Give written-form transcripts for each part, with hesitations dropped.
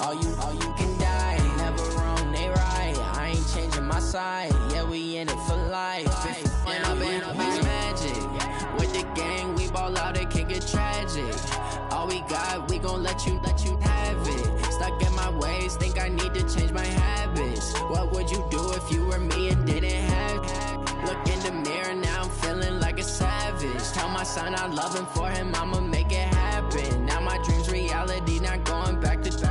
All you can die. Never wrong, they right. I ain't changing my side. Yeah, we in it for life. And I've been magic. With the gang, we ball out, it can get tragic. All we got, we gon' let you have it. Stuck in my ways, think I need to change my habits. What would you do if you were me and didn't have it? Look in the mirror, now I'm feeling like a savage. Tell my son I love him, for him I'ma make it happen. Now my dream's reality, not going back to.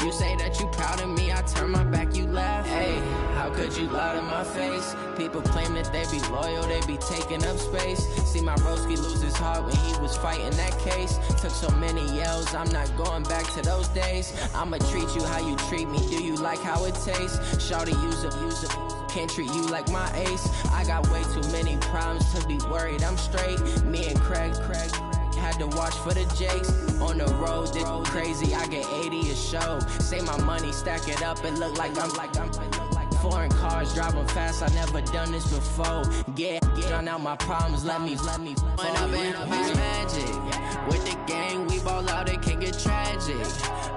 You say that you proud of me, I turn my back, you laugh. Hey, how could you lie to my face? People claim that they be loyal, they be taking up space. See my broski lose his heart when he was fighting that case. Took so many yells, I'm not going back to those days. I'ma treat you how you treat me, do you like how it tastes? Shawty, use it. Can't treat you like my ace. I got way too many problems to be worried, I'm straight. Me and Craig had to watch for the Jakes. On the road, this crazy, I get 80 a show. Say my money, stack it up, it look like I'm foreign cars, driving fast, I never done this before. Get drown out my problems, let me When I've been magic. With the gang, we ball out, it can get tragic.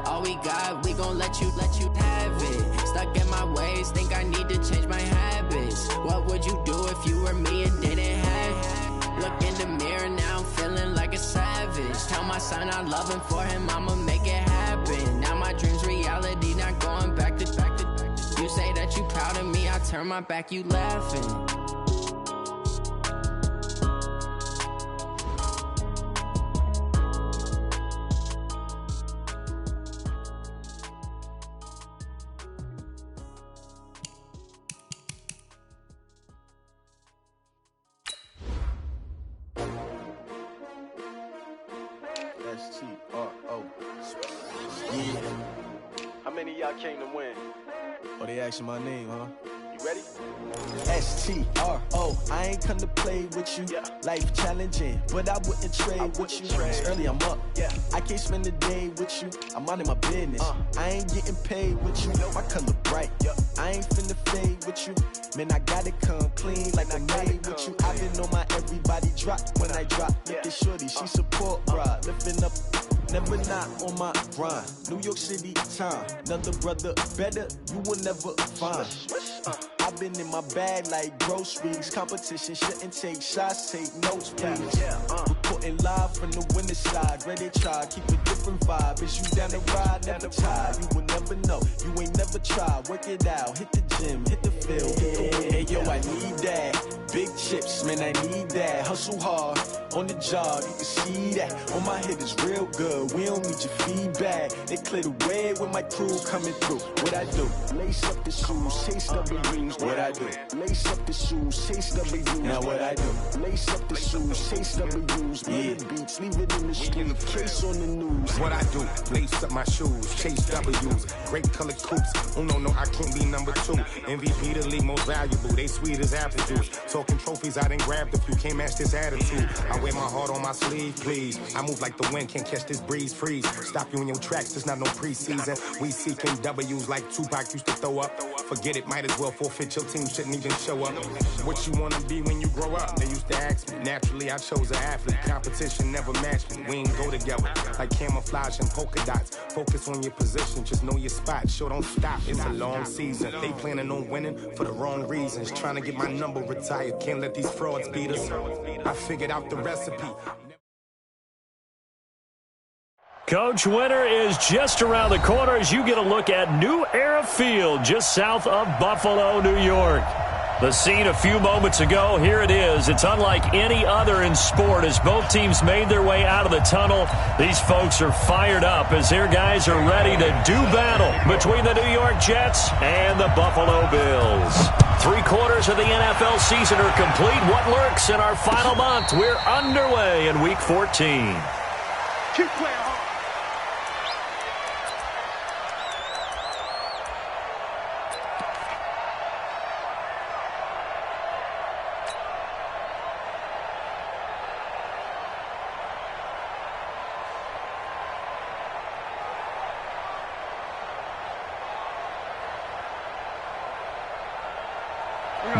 All we got, we gon' let you have it. Stuck in my ways, think I need to change my habits. What would you do if you were me and didn't have it? Look in the mirror, now I'm feeling like a savage. Tell my son I love him, for him I'ma make it happen. Now my dream's reality, not going back to. You say that you proud of me, I turn my back, you laughing. S-T-R-O. Yeah. How many of y'all came to win? Oh, they asking my name, huh? You ready? S-T-R-O. I ain't come to play with you. Life challenging, but I wouldn't trade with you. It's early, I'm up. I can't spend the day with you. I'm out of my business. I ain't getting paid with you. My color bright. I ain't finna fade with you. Man, I gotta come clean like I made with you. I've been on my everybody drop when I drop. Look at shorty, she support ride. Lifting up, never not on my grind. New York City time, another brother better you will never find. I've been in my bag like groceries. Competition shouldn't take shots, take notes, please. Reporting live from the winter side. Ready to try, keep a different vibe. Is you down the ride, never tired. You will never know, you ain't never tried. Work it out, hit the gym, hit the field, hit the hey yo, I need that. Big chips, man, I need that. Hustle hard, on the job, you can see that. On my head is real good, we don't need your feedback. They clear the way with my crew coming through. What I do? Lace up the shoes, chase W's. What I do? Lace up the shoes, chase W's. Now what I do? Lace up the shoes, chase W's. Yeah, beats, leave it in the street, case on the news. What I do? Lace up my shoes, chase W's. Great colored coops. Oh no, I can't be number 2. MVP the league most valuable. They sweet as apple juice. Talking trophies, I done grabbed a few. Can't match this attitude. I wear my heart on my sleeve, please. I move like the wind, can't catch this breeze. Freeze. Stop you in your tracks. There's not no preseason. We seeking W's like Tupac used to throw up. Forget it, might as well forfeit. Your team shouldn't even show up. What you wanna be when you grow up? They used to ask me. Naturally, I chose an athlete. Competition never matched me. We ain't go together like camouflage and polka dots. Focus on your position, just know your spot. Sure, don't stop. It's a long season. They planning on winning for the wrong reasons. Trying to get my number retired. Can't let these frauds beat us. I figured out the recipe. Coach, winter is just around the corner as you get a look at New Era Field just south of Buffalo, New York. The scene a few moments ago, here it is. It's unlike any other in sport as both teams made their way out of the tunnel. These folks are fired up as their guys are ready to do battle between the New York Jets and the Buffalo Bills. 3/4 of the NFL season are complete. What lurks in our final month? We're underway in Week 14. Keep playing hard.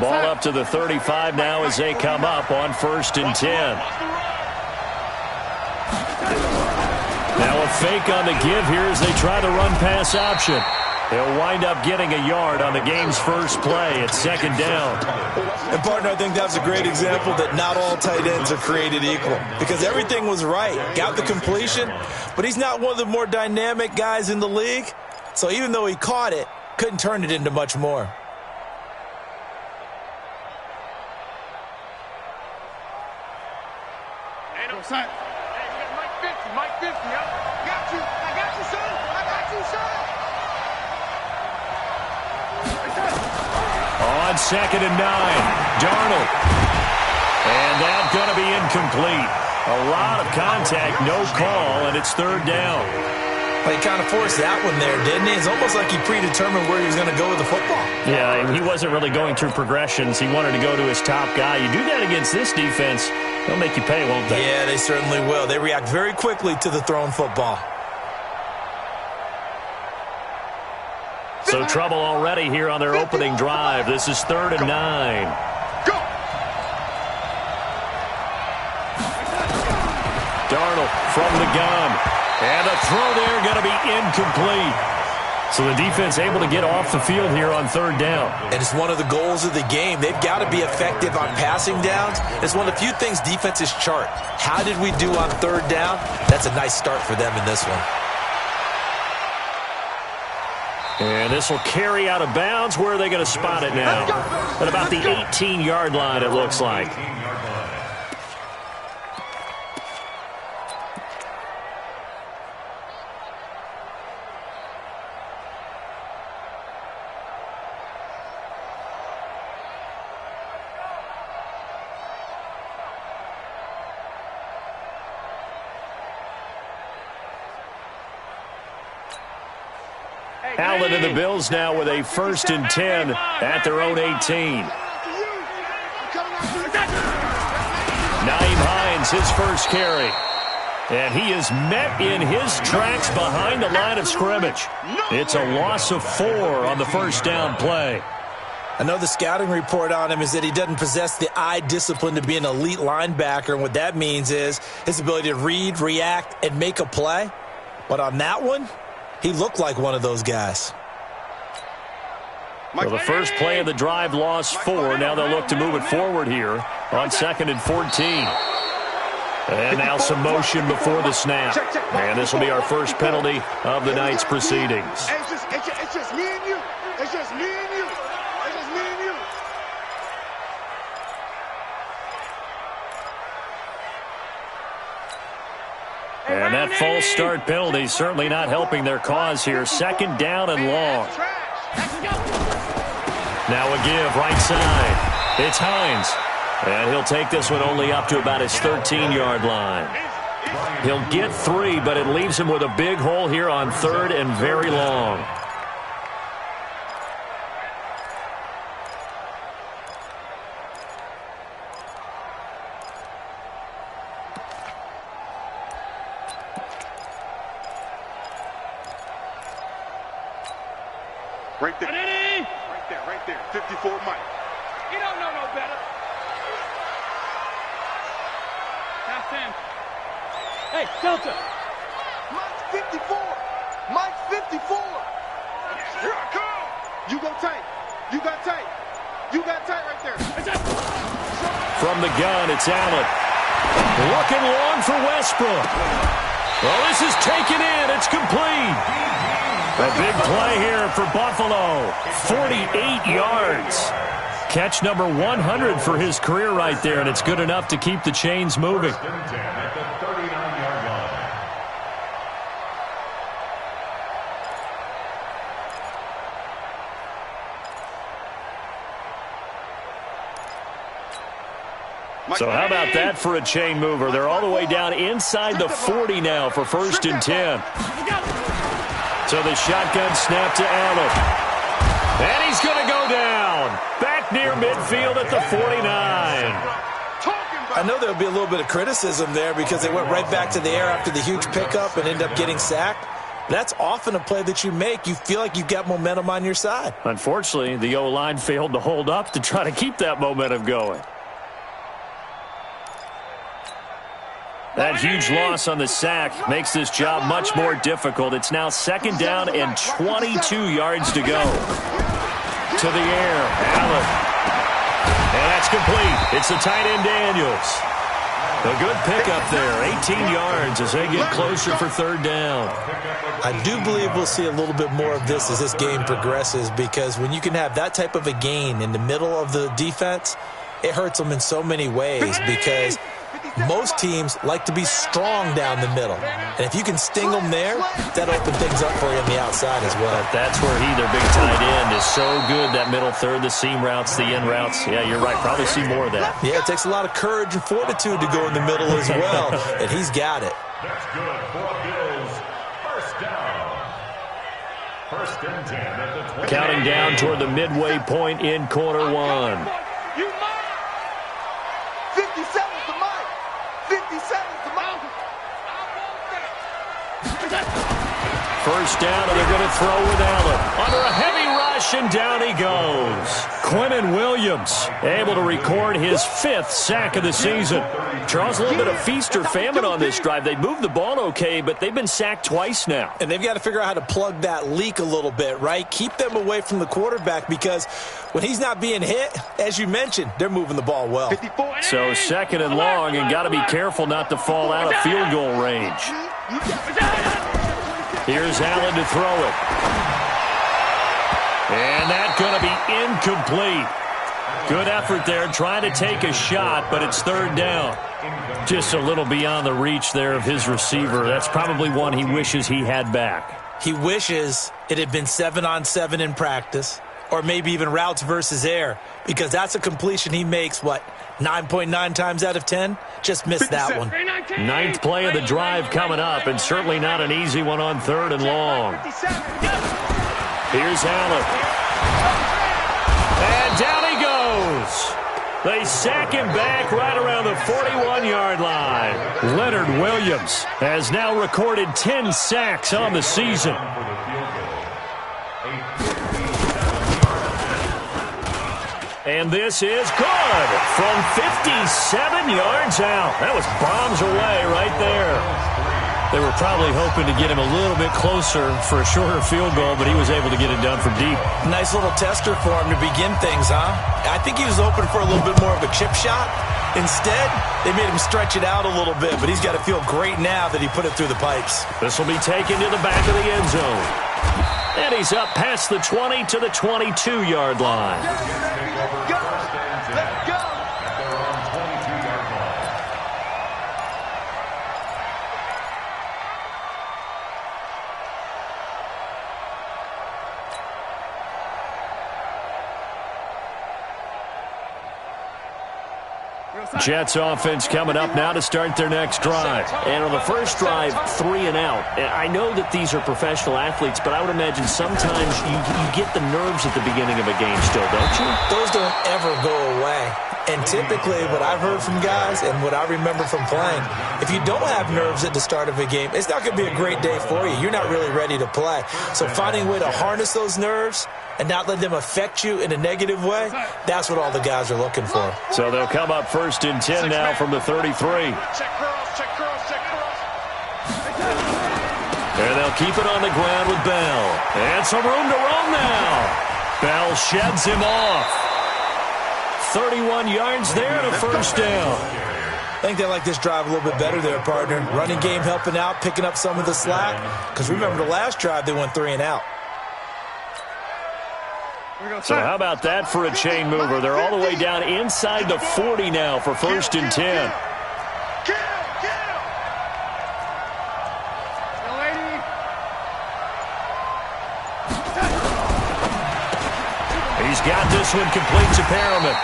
Ball up to the 35 now as they come up on 1st and 10. Now a fake on the give here as they try the run-pass option. He'll wind up getting a yard on the game's first play. It's second down. And, partner, I think that's a great example that not all tight ends are created equal because everything was right. Got the completion, but he's not one of the more dynamic guys in the league. So even though he caught it, couldn't turn it into much more. Ain't no sign. Hey, we got Mike 50, yo. I got you, son. I got you, son. On second and 9, Darnold. And that's going to be incomplete. A lot of contact, no call, and it's third down. Well, he kind of forced that one there, didn't he? It's almost like he predetermined where he was going to go with the football. Yeah, he wasn't really going through progressions. He wanted to go to his top guy. You do that against this defense, they'll make you pay, won't they? Yeah, they certainly will. They react very quickly to the thrown football. So trouble already here on their opening drive. This is third and 9. Go! Darnold from the gun. And the throw there going to be incomplete. So the defense able to get off the field here on third down. And it's one of the goals of the game. They've got to be effective on passing downs. It's one of the few things defenses chart. How did we do on third down? That's a nice start for them in this one. And this will carry out of bounds. Where are they going to spot it now? At about the 18-yard line, it looks like. Allen and the Bills now with a 1st and 10 at their own 18. Nyheim Hines, his first carry. And he is met in his tracks behind the line of scrimmage. It's a loss of 4 on the first down play. I know the scouting report on him is that he doesn't possess the eye discipline to be an elite linebacker. And what that means is his ability to read, react, and make a play. But on that one, he looked like one of those guys. Well, the first play of the drive lost 4. Now they'll look to move it forward here on 2nd and 14. And now some motion before the snap. And this will be our first penalty of the night's proceedings. It's just me and you. It's just me and you. It's just me and you. And that false start penalty certainly not helping their cause here. 2nd down and long. Now a give right side. It's Hines. And he'll take this one only up to about his 13-yard line. He'll get 3, but it leaves him with a big hole here on 3rd and very long. Right there. Right there. 54 Mike. You don't know no better. That's him. Hey, Delta. Mike's 54. Mike's 54. Here I come. You go tight. You got tight. You got tight right there. From the gun, it's Allen. Looking long for Westbrook. Well, this is taken in. It's complete. A big play here for Buffalo. 48 yards. Catch number 100 for his career right there, and it's good enough to keep the chains moving. So how about that for a chain mover? They're all the way down inside the 40 now for 1st and 10. So the shotgun snap to Allen. And he's going to go down. Back near midfield at the 49. I know there'll be a little bit of criticism there because they went right back to the air after the huge pickup and end up getting sacked. That's often a play that you make. You feel like you've got momentum on your side. Unfortunately, the O-line failed to hold up to try to keep that momentum going. That huge loss on the sack makes this job much more difficult. It's now 2nd down and 22 yards to go. To the air, Allen. And that's complete. It's the tight end, Daniels. A good pickup there, 18 yards as they get closer for 3rd down. I do believe we'll see a little bit more of this as this game progresses, because when you can have that type of a gain in the middle of the defense, it hurts them in so many ways, because most teams like to be strong down the middle. And if you can sting them there, that'll open things up for you on the outside as well. But that's where their big tight end, is so good, that middle third, the seam routes, the in routes. Yeah, you're right. Probably see more of that. Yeah, it takes a lot of courage and fortitude to go in the middle as well, and he's got it. That's good for the Bills. 1st down. 1st and 10 at the 20. Counting down toward the midway point in quarter 1. 57's the mic. 57's the mic. 1st down, and they're going to throw with Allen. Under a heavy rush, and down he goes. Quinnen Williams able to record his 5th sack of the season. Charles, a little bit of feast or famine on this drive. They moved the ball okay, but they've been sacked twice now. And they've got to figure out how to plug that leak a little bit, right? Keep them away from the quarterback, because when he's not being hit, as you mentioned, they're moving the ball well. So 2nd and long, and got to be careful not to fall out of field goal range. Here's Allen to throw it. And that's going to be incomplete. Good effort there, trying to take a shot, but it's 3rd down. Just a little beyond the reach there of his receiver. That's probably one he wishes he had back. He wishes it had been 7-on-7 in practice, or maybe even routes versus air, because that's a completion he makes, 9.9 times out of 10? Just missed that one. 9th play of the drive coming up, and certainly not an easy one on 3rd and long. Here's Allen. And down he goes. They sack him back right around the 41-yard line. Leonard Williams has now recorded 10 sacks on the season. And this is good from 57 yards out. That was bombs away right there. They were probably hoping to get him a little bit closer for a shorter field goal, but he was able to get it done from deep. Nice little tester for him to begin things, huh? I think he was open for a little bit more of a chip shot. Instead, they made him stretch it out a little bit, but he's got to feel great now that he put it through the pipes. This will be taken to the back of the end zone. And he's up past the 20 to the 22-yard line. Let's go. Jets offense coming up now to start their next drive. And on the first drive, 3 and out. I know that these are professional athletes, but I would imagine sometimes you get the nerves at the beginning of a game still, don't you? Those don't ever go away. And typically what I've heard from guys and what I remember from playing, if you don't have nerves at the start of a game, it's not going to be a great day for you. You're not really ready to play. So finding a way to harness those nerves and not let them affect you in a negative way, that's what all the guys are looking for. So they'll come up 1st and 10 now from the 33. Check cross, check cross, check cross. And they'll keep it on the ground with Bell. And some room to run now. Bell sheds him off. 31 yards there and a 1st down. I think they like this drive a little bit better there, partner. Running game helping out, picking up some of the slack. Because remember the last drive, they went 3 and out. So how about that for a chain mover? They're all the way down inside the 40 now for 1st and 10. He's got this one complete to Perriman.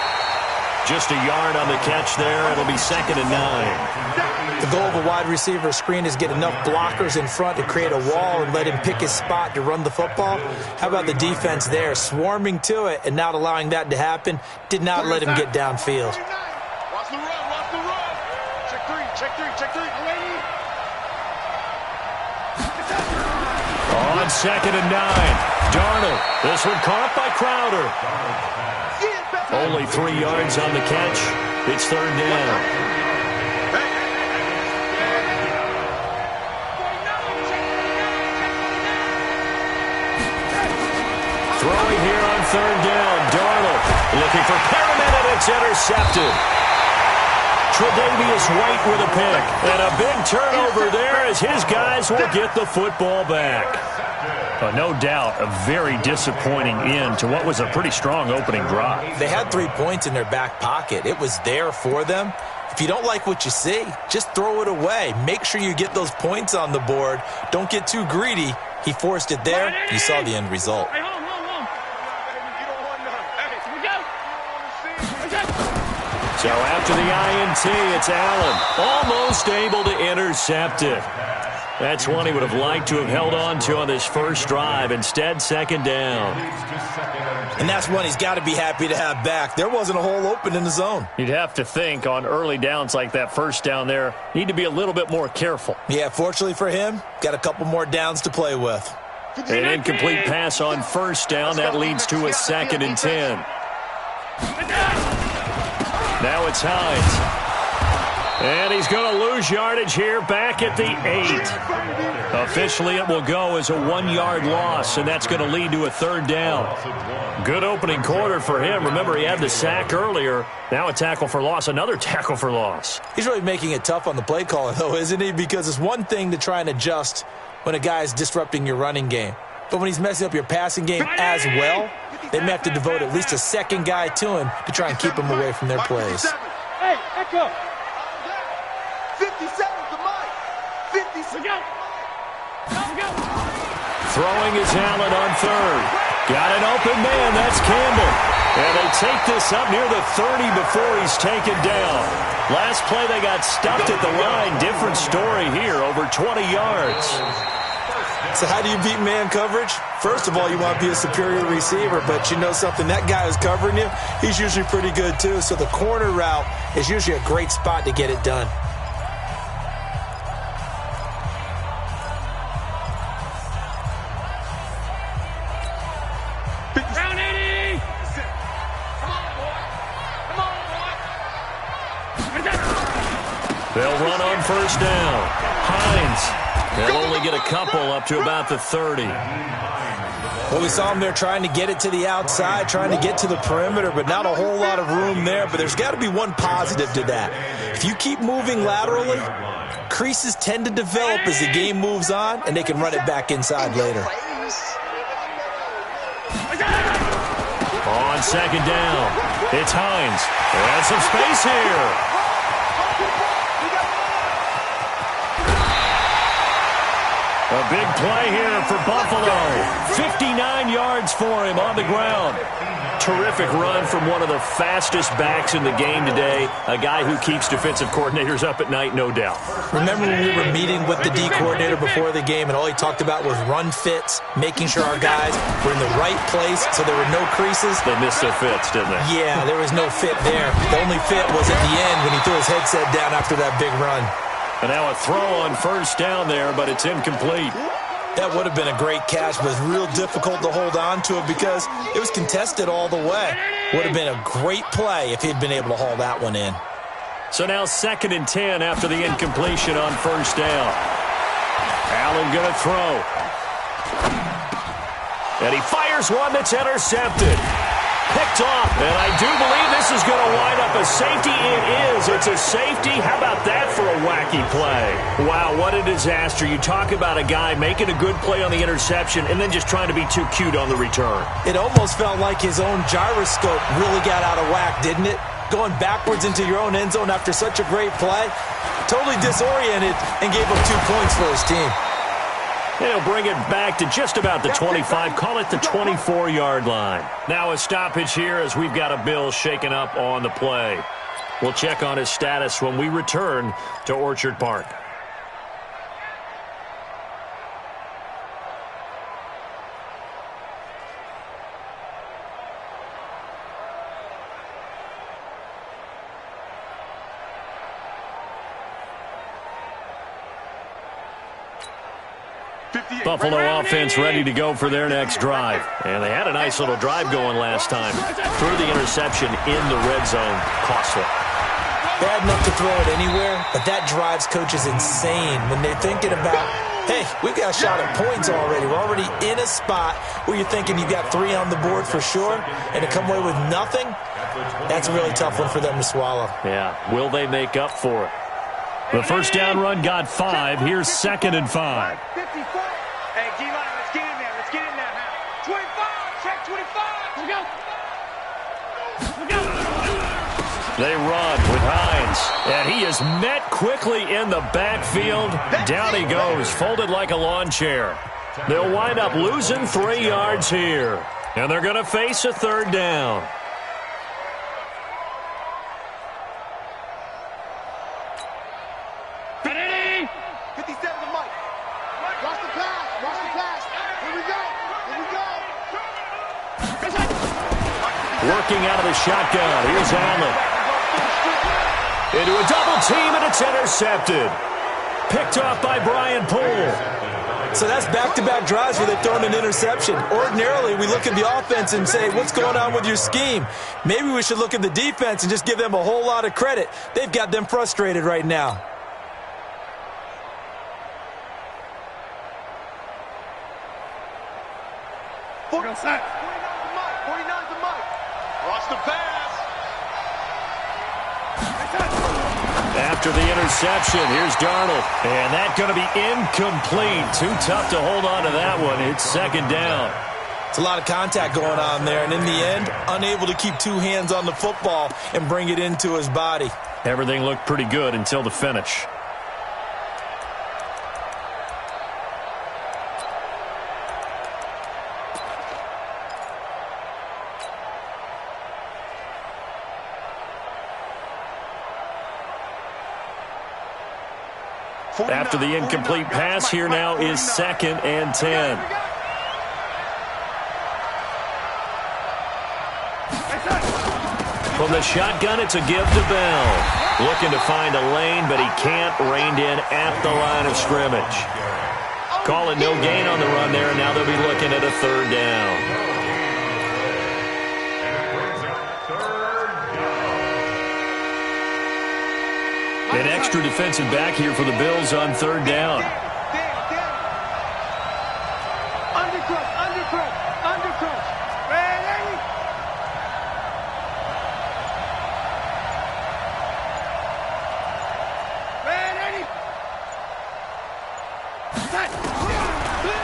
Just a yard on the catch there. It'll be 2nd and 9. The goal of a wide receiver screen is get enough blockers in front to create a wall and let him pick his spot to run the football. How about the defense there, swarming to it and not allowing that to happen? Did not let him get downfield. Watch the run, watch the run. Check 3, check 3, check 3. On 2nd and 9. Darnold. This one caught by Crowder. Only 3 yards on the catch. It's 3rd down. third down. Darnold looking for Perriman, and it's intercepted. Tre'Davious White with a pick. And a big turnover there as his guys will get the football back. No doubt a very disappointing end to what was a pretty strong opening drive. They had 3 points in their back pocket. It was there for them. If you don't like what you see, just throw it away. Make sure you get those points on the board. Don't get too greedy. He forced it there. You saw the end result. So after the INT, it's Allen, almost able to intercept it. That's one he would have liked to have held on to on this first drive. Instead, second down. And that's one he's got to be happy to have back. There wasn't a hole open in the zone. You'd have to think on early downs like that first down there, need to be a little bit more careful. Yeah, fortunately for him, got a couple more downs to play with. An incomplete pass on first down. That leads to a 2nd and 10. Now it's Hines. And he's going to lose yardage here back at the 8. Officially, it will go as a 1-yard loss, and that's going to lead to a third down. Good opening quarter for him. Remember, he had the sack earlier. Now a tackle for loss, another tackle for loss. He's really making it tough on the play caller, though, isn't he? Because it's one thing to try and adjust when a guy is disrupting your running game. But when he's messing up your passing game as well, they may have to devote at least a second guy to him to try and keep him away from their plays. Hey, Echo. 57 to Mike. 57. Go. Throwing is Allen on third. Got an open man. That's Campbell. And they take this up near the 30 before he's taken down. Last play they got stuffed at the line. Different story here. Over 20 yards. So how do you beat man coverage? First of all, you want to be a superior receiver, but you know something, that guy who's covering you, he's usually pretty good too. So the corner route is usually a great spot to get it done. Round 80. Come on, boy. They'll run on first down. Hines. They'll only get a couple up to about the 30. Well, we saw him there trying to get it to the outside, trying to get to the perimeter, but not a whole lot of room there. But there's got to be one positive to that. If you keep moving laterally, creases tend to develop as the game moves on, and they can run it back inside later. On second down, it's Hines. And some space here. A big play here for Buffalo. 59 yards for him on the ground. Terrific run from one of the fastest backs in the game today. A guy who keeps defensive coordinators up at night, no doubt. Remember when we were meeting with the D coordinator before the game and all he talked about was run fits, making sure our guys were in the right place so there were no creases? They missed their fits, didn't they? Yeah, there was no fit there. The only fit was at the end when he threw his headset down after that big run. And now a throw on first down there, but it's incomplete. That would have been a great catch, but it's real difficult to hold on to it because it was contested all the way. Would have been a great play if he'd been able to haul that one in. So now 2nd and 10 after the incompletion on first down. Allen going to throw. And he fires one that's intercepted. Picked off, and I do believe this is going to wind up a safety. It is. It's a safety. How about that for a wacky play? Wow, what a disaster. You talk about a guy making a good play on the interception and then just trying to be too cute on the return. It almost felt like his own gyroscope really got out of whack, didn't it? Going backwards into your own end zone after such a great play. Totally disoriented and gave up 2 points for his team. He'll bring it back to just about the 25. Call it the 24-yard line. Now a stoppage here as we've got a Bill shaken up on the play. We'll check on his status when we return to Orchard Park. Buffalo offense ready to go for their next drive. And they had a nice little drive going last time. Threw the interception in the red zone. Costly. Bad enough to throw it anywhere, but that drives coaches insane when they're thinking about Hey, we've got a shot at points already. We're already in a spot where you're thinking you've got 3 on the board for sure, and to come away with nothing, that's a really tough one for them to swallow. Yeah, will they make up for it? The first down run got 5. Here's 2nd and 5. 54. Hey, D-line, let's get in there. Let's get in there now. 25. Check 25. Let's go. They run with Hines, and he is met quickly in the backfield. Down he goes, folded like a lawn chair. They'll wind up losing 3 yards here, and they're going to face a 3rd down. Ready? 57 to Mike. Watch the pass. Watch the pass. Here we go. Here we go. Working out of the shotgun. Here's Allen. Into a double team, and it's intercepted. Picked off by Brian Poole. So that's back-to-back drives where they've thrown an interception. Ordinarily, we look at the offense and say, what's going on with your scheme? Maybe we should look at the defense and just give them a whole lot of credit. They've got them frustrated right now. We're going to set. 49 to Mike. Watch the pass. After the interception, here's Darnold. And that's going to be incomplete. Too tough to hold on to that one. It's 2nd down. It's a lot of contact going on there, and in the end, unable to keep 2 hands on the football and bring it into his body. Everything looked pretty good until the finish. After the incomplete pass, here now is 2nd and 10. From the shotgun, it's a give to Bell. Looking to find a lane, but he can't. Reined in at the line of scrimmage. Call it no gain on the run there, and now they'll be looking at a 3rd down. An extra defensive back here for the Bills on 3rd down. Undercrush. Ready?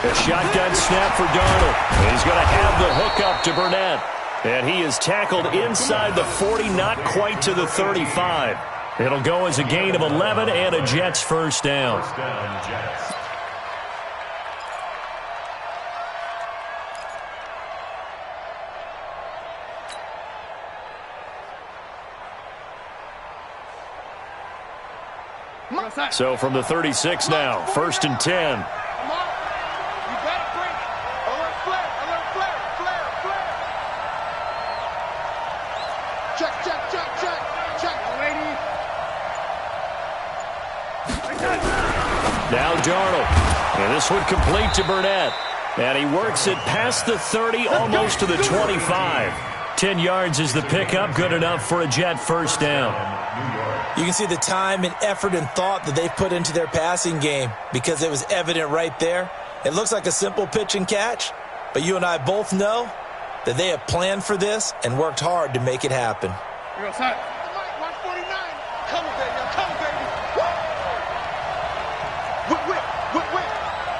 A shotgun snap for Darnold. And he's going to have the hook up to Burnett. And he is tackled inside the 40, not quite to the 35. It'll go as a gain of 11 and a Jets 1st down. Jets. So from the 36 now, 1st and 10. Now Darnold. And this one complete to Burnett. And he works it past the 30, almost to the 25. 10 yards is the pickup. Good enough for a Jet 1st down. You can see the time and effort and thought that they've put into their passing game because it was evident right there. It looks like a simple pitch and catch, but you and I both know that they have planned for this and worked hard to make it happen. Watch 49. Come on, baby. Come on, baby. Whip.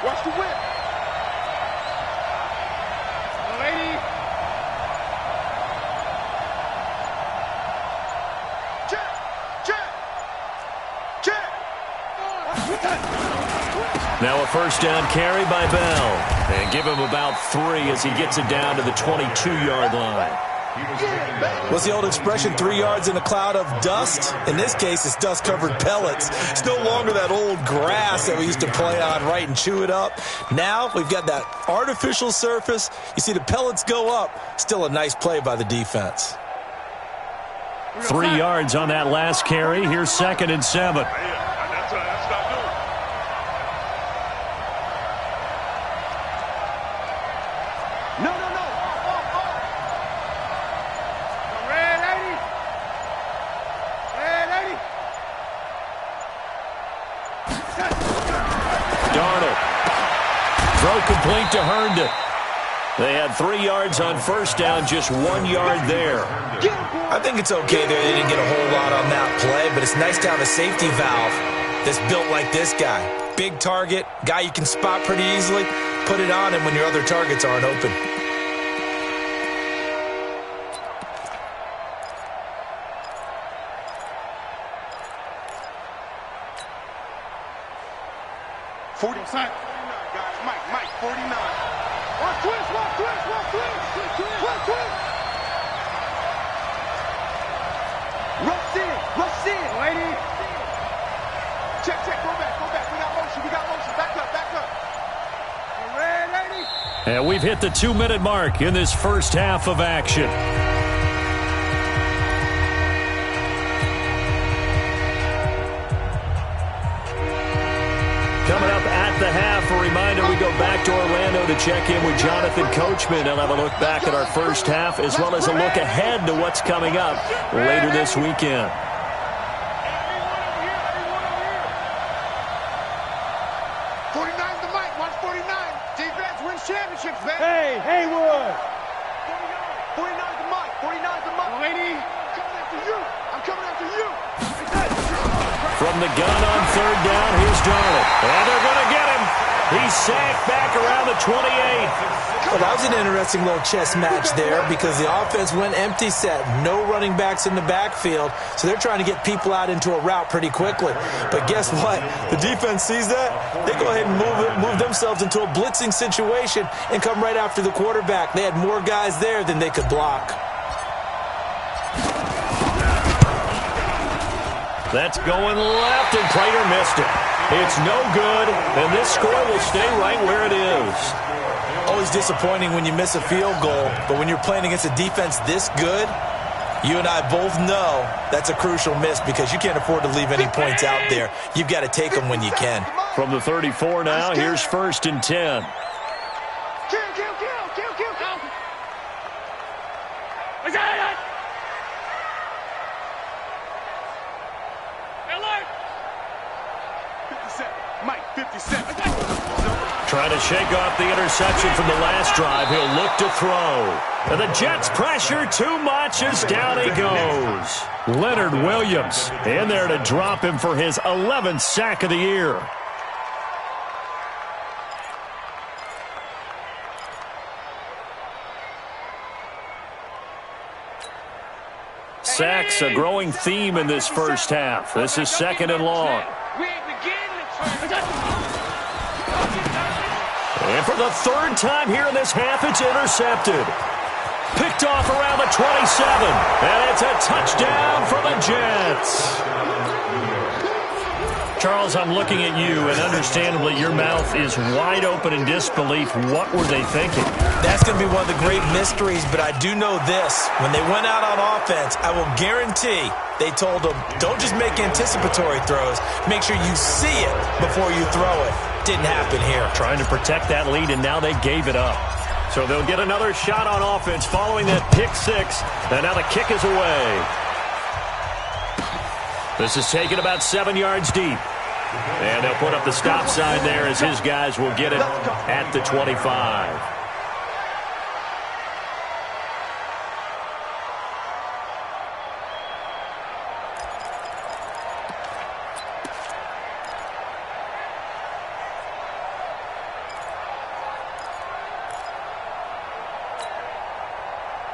Watch the whip. Lady. Check. Now a 1st down carry by Bell. And give him about 3 as he gets it down to the 22-yard line. What's the old expression, 3 yards in a cloud of dust? In this case, it's dust-covered pellets. It's no longer that old grass that we used to play on, right, and chew it up. Now we've got that artificial surface. You see the pellets go up. Still a nice play by the defense. 3 yards on that last carry. Here's 2nd and 7. Darnold Throw complete to Herndon. They had 3 yards on first down, just 1 yard there. I think it's okay there. They didn't get a whole lot on that play, but it's nice to have a safety valve that's built like this guy. Big target, guy you can spot pretty easily. Put it on him when your other targets aren't open. Mike, 49. One twist. Rush in, lady. Check, go back. We got motion. Back up. Red, lady. And we've hit the 2-minute mark in this first half of action. Coming up at the half, a reminder, we go back to Orlando to check in with Jonathan Coachman. He'll have a look back at our first half as well as a look ahead to what's coming up later this weekend. Championships, man. Hey, Haywood. 49's the mic. 49's the mic. Lady, I'm coming after you. From the gun on third down, here's Darnold. And they're going to get him. He's sacked back around the 28. Well, that was an interesting little chess match there because the offense went empty set. No running backs in the backfield, so they're trying to get people out into a route pretty quickly. But guess what? The defense sees that. They go ahead and move themselves into a blitzing situation and come right after the quarterback. They had more guys there than they could block. That's going left, and Prater missed it. It's no good, and this score will stay right where it is. Always disappointing when you miss a field goal, but when you're playing against a defense this good, you and I both know that's a crucial miss because you can't afford to leave any points out there. You've got to take them when you can. From the 34 now, here's 1st and 10. Kill. Mike, 57. Trying to shake off the interception from the last drive. He'll look to throw. And the Jets pressure too much as down he goes. Leonard Williams in there to drop him for his 11th sack of the year. Sacks a growing theme in this first half. This is 2nd and long. And for the 3rd time here in this half, it's intercepted. Picked off around the 27. And it's a touchdown for the Jets. Charles, I'm looking at you, and understandably, your mouth is wide open in disbelief. What were they thinking? That's going to be one of the great mysteries, but I do know this. When they went out on offense, I will guarantee they told them, don't just make anticipatory throws. Make sure you see it before you throw it. Didn't happen here. Trying to protect that lead, and now they gave it up. So they'll get another shot on offense following that pick 6, and now the kick is away. This is taken about 7 yards deep. And they'll put up the stop sign there as his guys will get it at the 25.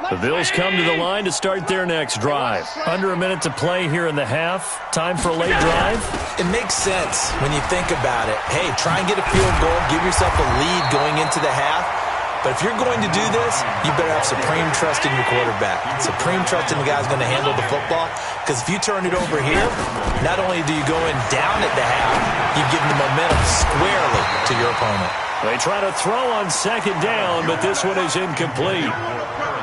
The Bills come to the line to start their next drive. Under a minute to play here in the half. Time for a late drive. It makes sense when you think about it. Hey, try and get a field goal. Give yourself a lead going into the half. But if you're going to do this, you better have supreme trust in your quarterback. Supreme trust in the guy's going to handle the football. Because if you turn it over here, not only do you go in down at the half, you've given the momentum squarely to your opponent. They try to throw on 2nd down, but this one is incomplete.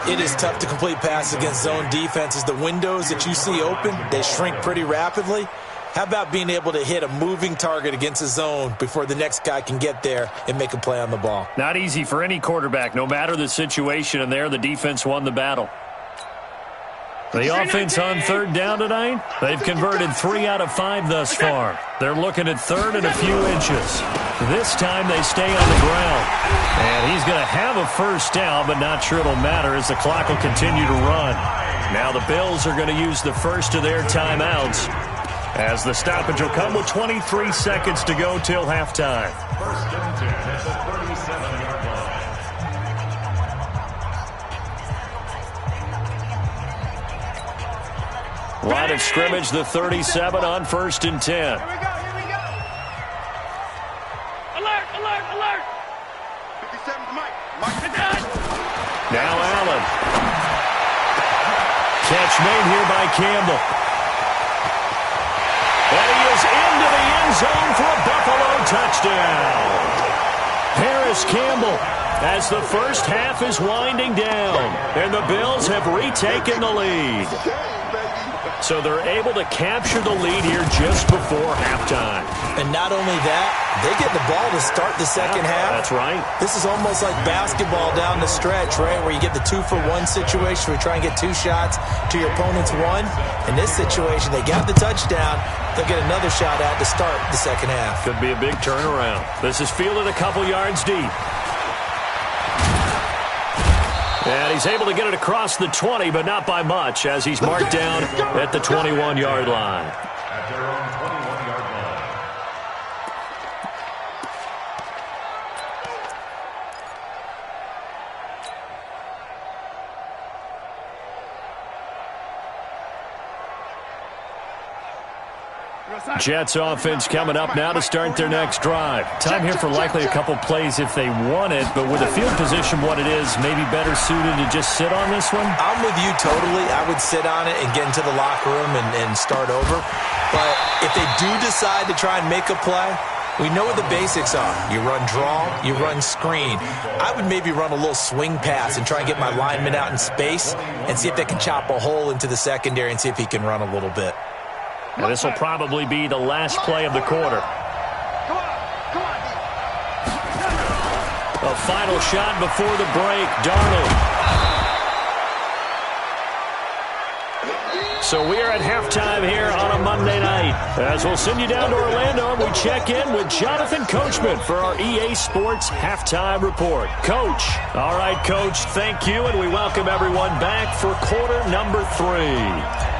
It is tough to complete passes against zone defenses. The windows that you see open, they shrink pretty rapidly. How about being able to hit a moving target against a zone before the next guy can get there and make a play on the ball? Not easy for any quarterback, no matter the situation, and there the defense won the battle. The offense on third down tonight, they've converted 3 out of 5 thus far. They're looking at third and a few inches. This time they stay on the ground. And he's going to have a first down, but not sure it'll matter as the clock will continue to run. Now the Bills are going to use the first of their timeouts as the stoppage will come with 23 seconds to go till halftime. First and 10 at the 37-yard line. Line of scrimmage, the 37 on first and 10. Here we go. Alert, alert, alert. 57's Mike. Mike. Now Allen. Catch made here by Campbell. And he is into the end zone for a Buffalo touchdown. Harris Campbell as the first half is winding down. And the Bills have retaken the lead. So they're able to capture the lead here just before halftime. And not only that, they get the ball to start the second half. That's right. This is almost like basketball down the stretch, right, where you get the 2-for-1 situation where you try and get 2 shots to your opponent's 1. In this situation, they got the touchdown. They'll get another shot at to start the second half. Could be a big turnaround. This is fielded a couple yards deep. And he's able to get it across the 20, but not by much, as he's marked down at the 21-yard line. At their own 21-yard line. Jets offense coming up now to start their next drive. Time here for likely a couple plays if they want it, but with the field position what it is, maybe better suited to just sit on this one? I'm with you totally. I would sit on it and get into the locker room and start over. But if they do decide to try and make a play, we know what the basics are. You run draw, you run screen. I would maybe run a little swing pass and try and get my lineman out in space and see if they can chop a hole into the secondary and see if he can run a little bit. And this will probably be the last play of the quarter. A final shot before the break, Darnold. So we are at halftime here on a Monday night. As we'll send you down to Orlando, and we check in with Jonathan Coachman for our EA Sports Halftime Report. Coach. All right, Coach, thank you, and we welcome everyone back for quarter number 3.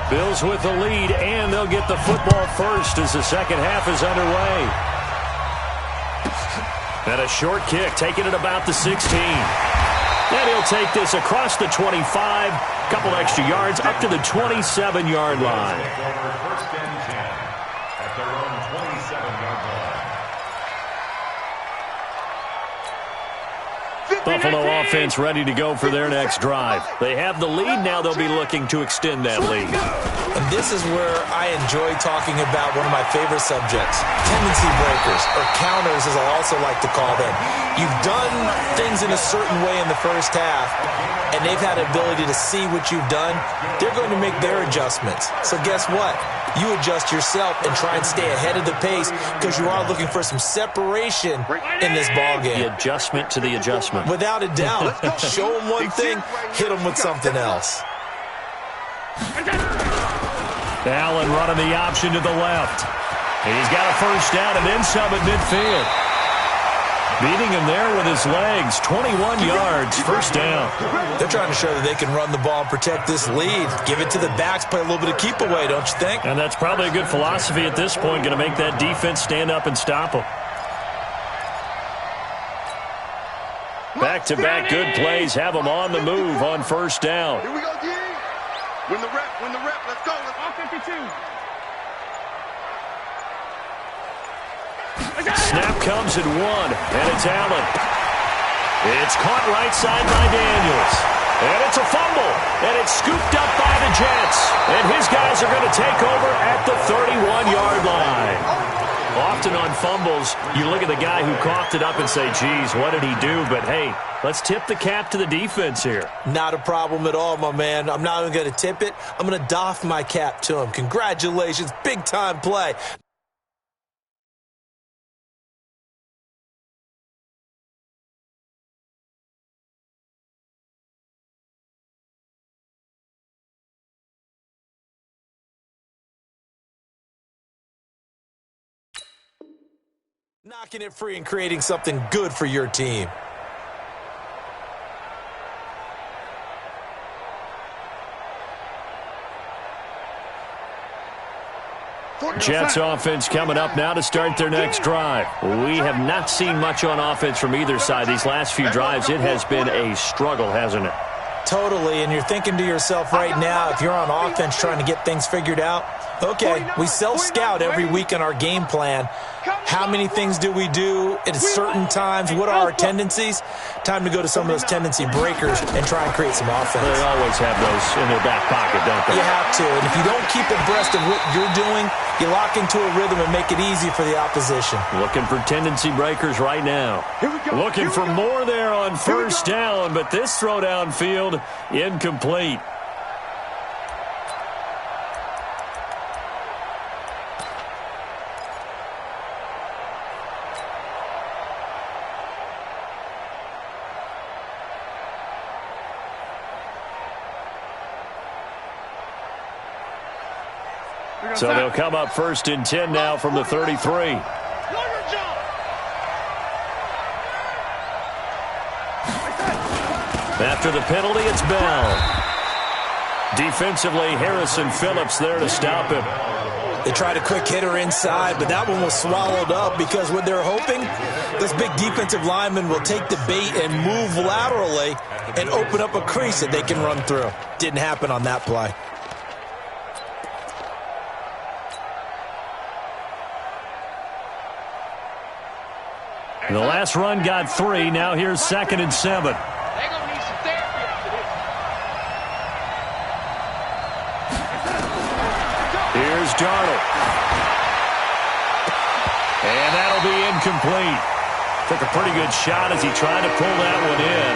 Bills with the lead, and they'll get the football first as the second half is underway. And a short kick, taking it about the 16. And he'll take this across the 25, couple extra yards, up to the 27-yard line. First and 10 at their own 27-yard line. Buffalo offense ready to go for their next drive. They have the lead. Now they'll be looking to extend that lead. And this is where I enjoy talking about one of my favorite subjects, tendency breakers, or counters as I also like to call them. You've done things in a certain way in the first half, and they've had an ability to see what you've done. They're going to make their adjustments. So guess what? You adjust yourself and try and stay ahead of the pace because you are looking for some separation in this ballgame. The adjustment to the adjustment. Without a doubt. Show them one thing, hit them with something else. Allen running the option to the left. He's got a first down and then some at midfield. Beating him there with his legs. 21 yards, first down. They're trying to show that they can run the ball and protect this lead. Give it to the backs, play a little bit of keep away, don't you think? And that's probably a good philosophy at this point. Going to make that defense stand up and stop them. Back-to-back good plays have them on the move on first down. Here we go, D. Win the rep, let's go. Let's all 52. Snap comes at 1, and it's Allen. It's caught right side by Daniels. And it's a fumble, and it's scooped up by the Jets. And his guys are going to take over at the 31-yard line. Often on fumbles, you look at the guy who coughed it up and say, geez, what did he do? But, hey, let's tip the cap to the defense here. Not a problem at all, my man. I'm not even going to tip it. I'm going to doff my cap to him. Congratulations, big-time play. Knocking it free and creating something good for your team. Jets offense coming up now to start their next drive. We have not seen much on offense from either side. These last few drives, it has been a struggle, hasn't it? Totally, and you're thinking to yourself right now, if you're on offense trying to get things figured out, okay, we self-scout every week in our game plan. How many things do we do at certain times? What are our tendencies? Time to go to some of those tendency breakers and try and create some offense. They always have those in their back pocket, don't they? You have to, and if you don't keep abreast of what you're doing, you lock into a rhythm and make it easy for the opposition. Looking for tendency breakers right now. Looking for more there on first down, but this throw downfield incomplete. So they'll come up 1st and 10 now from the 33. After the penalty, it's Bell. Defensively, Harrison Phillips there to stop him. They tried a quick hitter inside, but that one was swallowed up because what they're hoping, this big defensive lineman will take the bait and move laterally and open up a crease that they can run through. Didn't happen on that play. The last run got 3. Now here's 2nd and 7. They're going to need some therapy after this. Here's Darnold. And that'll be incomplete. Took a pretty good shot as he tried to pull that one in.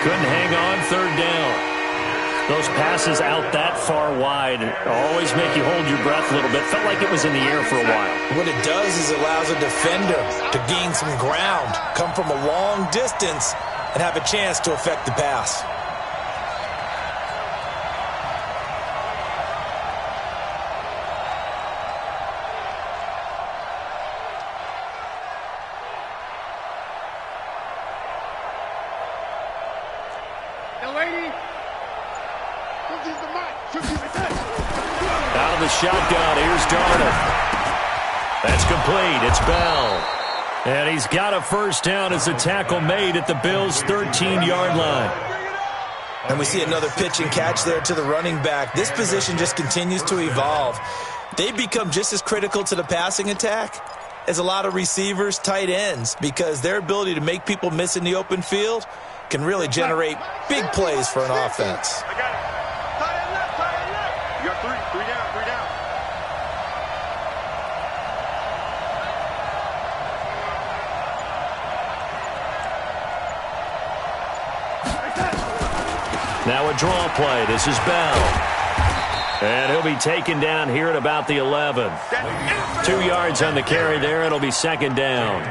Couldn't hang on 3rd down. Those passes out that far wide always make you hold your breath a little bit. Felt like it was in the air for a while. What it does is it allows a defender to gain some ground, come from a long distance, and have a chance to affect the pass. Out of the shotgun, here's Darnold. That's complete. It's Bell. And he's got a first down as a tackle made at the Bills' 13-yard line. And we see another pitch and catch there to the running back. This position just continues to evolve. They become just as critical to the passing attack as a lot of receivers, tight ends, because their ability to make people miss in the open field can really generate big plays for an offense. I got it. Tie it left, tie it left. You got 3 down, 3 down. Now a draw play. This is Bell. And he'll be taken down here at about the 11. 2 yards on the carry there. It'll be 2nd down.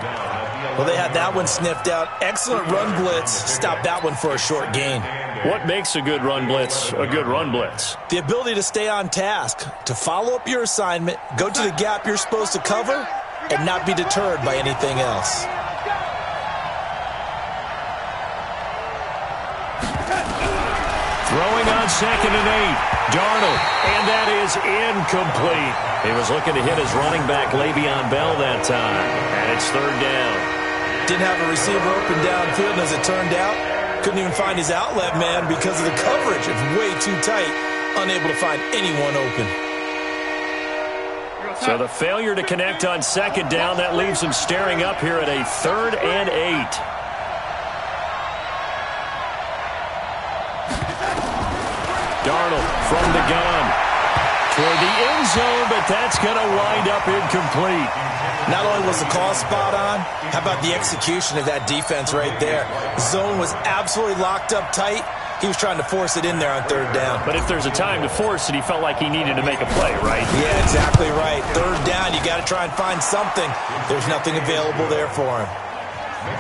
Well, they had that one sniffed out. Excellent run blitz. Stop that one for a short gain. What makes a good run blitz a good run blitz? The ability to stay on task, to follow up your assignment, go to the gap you're supposed to cover, and not be deterred by anything else. Throwing on 2nd and 8. Darnold, and that is incomplete. He was looking to hit his running back, Le'Veon Bell, that time. And it's 3rd down. Didn't have a receiver open downfield, and as it turned out, couldn't even find his outlet man because of the coverage. It's way too tight, unable to find anyone open. So the failure to connect on 2nd down, that leaves him staring up here at a 3rd and 8. Darnold from the gun toward the end zone, but that's going to wind up incomplete. Not only was the call spot on, how about the execution of that defense right there? Zone was absolutely locked up tight. He was trying to force it in there on 3rd down. But if there's a time to force it, he felt like he needed to make a play, right? Yeah, exactly right. 3rd down, you got to try and find something. There's nothing available there for him.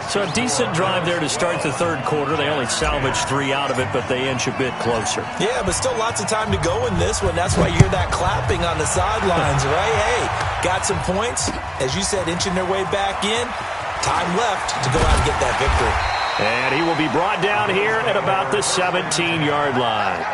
So a decent drive there to start the third quarter. They only salvaged 3 out of it, but they inch a bit closer. Yeah, but still lots of time to go in this one. That's why you hear that clapping on the sidelines, right? Hey, got some points. As you said, inching their way back in. Time left to go out and get that victory. And he will be brought down here at about the 17-yard line.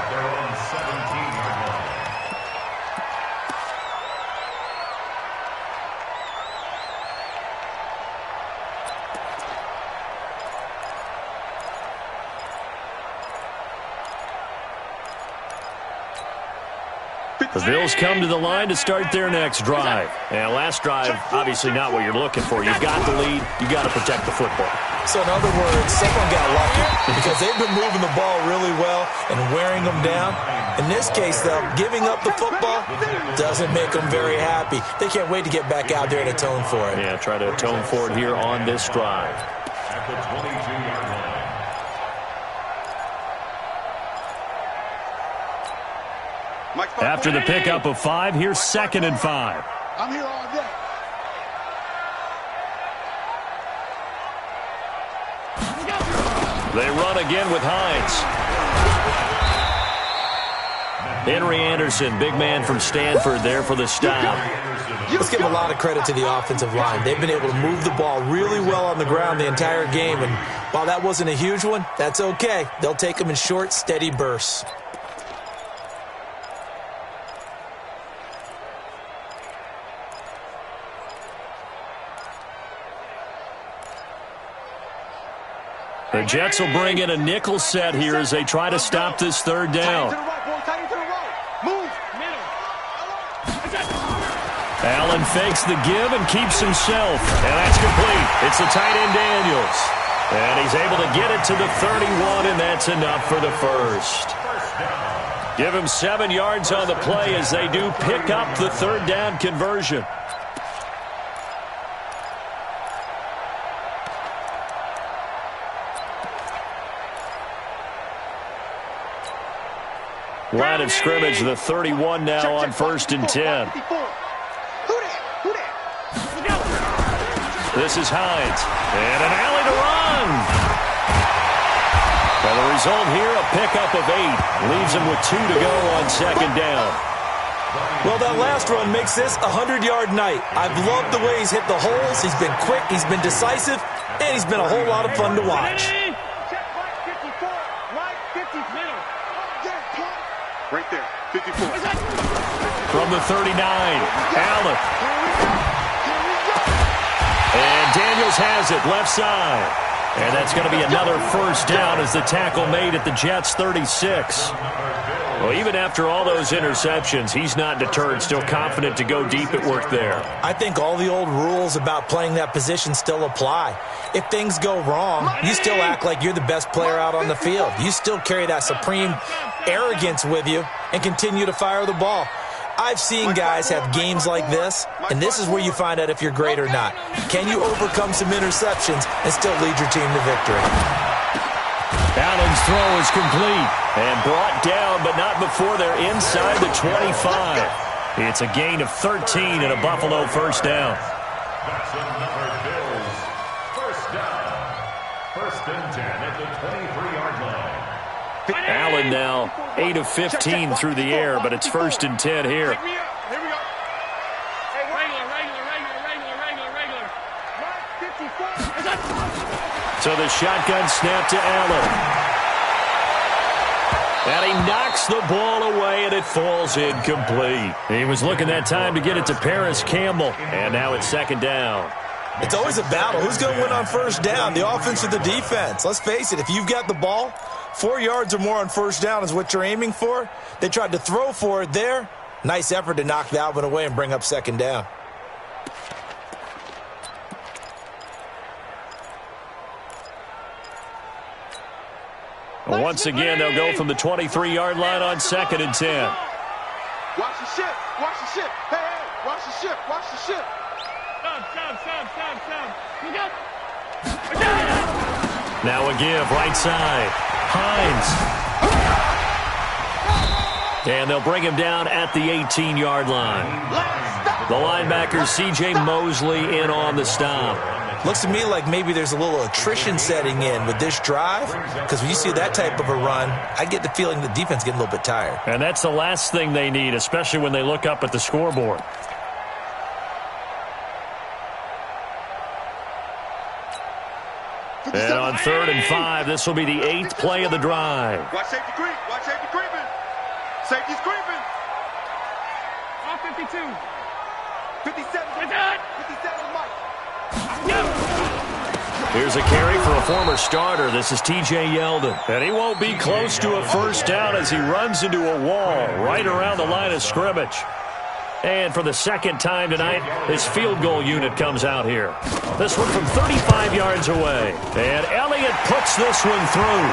The Bills come to the line to start their next drive. And last drive, obviously not what you're looking for. You've got the lead. You've got to protect the football. So in other words, someone got lucky because they've been moving the ball really well and wearing them down. In this case, though, giving up the football doesn't make them very happy. They can't wait to get back out there and atone for it. Yeah, try to atone for it here on this drive. At the 22-yard line. After the pickup of 5, here's 2nd and 5. I'm here all day. They run again with Hines. Henry Anderson, big man from Stanford there for the stop. Let's give a lot of credit to the offensive line. They've been able to move the ball really well on the ground the entire game. And while that wasn't a huge one, that's okay. They'll take them in short, steady bursts. The Jets will bring in a nickel set here as they try to stop this third down. Allen fakes the give and keeps himself. And that's complete. It's the tight end Daniels. And he's able to get it to the 31, and that's enough for the first. Give him 7 yards on the play as they do pick up the third down conversion. Line of scrimmage, the 31 now on 1st and 10. This is Hines. And an alley to run. And the result here, a pickup of 8. Leaves him with 2 to go on 2nd down. Well, that last run makes this a 100-yard night. I've loved the way he's hit the holes. He's been quick, he's been decisive, and he's been a whole lot of fun to watch. Right there, 54. From the 39, Allen. And Daniels has it, left side. And that's going to be another first down as the tackle made at the Jets' 36. Well, even after all those interceptions, he's not deterred, still confident to go deep at work there. I think all the old rules about playing that position still apply. If things go wrong, you still act like you're the best player out on the field. You still carry that supreme arrogance with you and continue to fire the ball. I've seen guys have games like this, and this is where you find out if you're great or not. Can you overcome some interceptions and still lead your team to victory? Allen's throw is complete and brought down, but not before they're inside the 25. It's a gain of 13 and a Buffalo first down. That's another Bills first down. 1st and 10 at the 23-yard line. Allen now 8 of 15 through the air, but it's 1st and 10 here. Here we go. Hey, regular. Mark 54. So the shotgun snap to Allen. And he knocks the ball away, and it falls incomplete. He was looking that time to get it to Paris Campbell, and now it's 2nd down. It's always a battle. Who's going to win on first down, the offense or the defense? Let's face it, if you've got the ball, 4 yards or more on first down is what you're aiming for. They tried to throw for it there. Nice effort to knock that one away and bring up 2nd down. Once again, they'll go from the 23-yard line on 2nd and 10. Watch the ship. Hey, watch the ship. Stop. Now a give, right side. Hines. And they'll bring him down at the 18-yard line. The linebacker, C.J. Mosley, in on the stop. Looks to me like maybe there's a little attrition setting in with this drive, because when you see that type of a run, I get the feeling the defense getting a little bit tired. And that's the last thing they need, especially when they look up at the scoreboard. And on 3rd and 5, this will be the 8th play of the drive. Watch safety creep. Watch safety creeping. Safety's creeping. 52. 57. 57 Mike. Here's a carry for a former starter. This is T.J. Yeldon. And he won't be close to a first down as he runs into a wall right around the line of scrimmage. And for the second time tonight, his field goal unit comes out here. This one from 35 yards away. And Elliott puts this one through.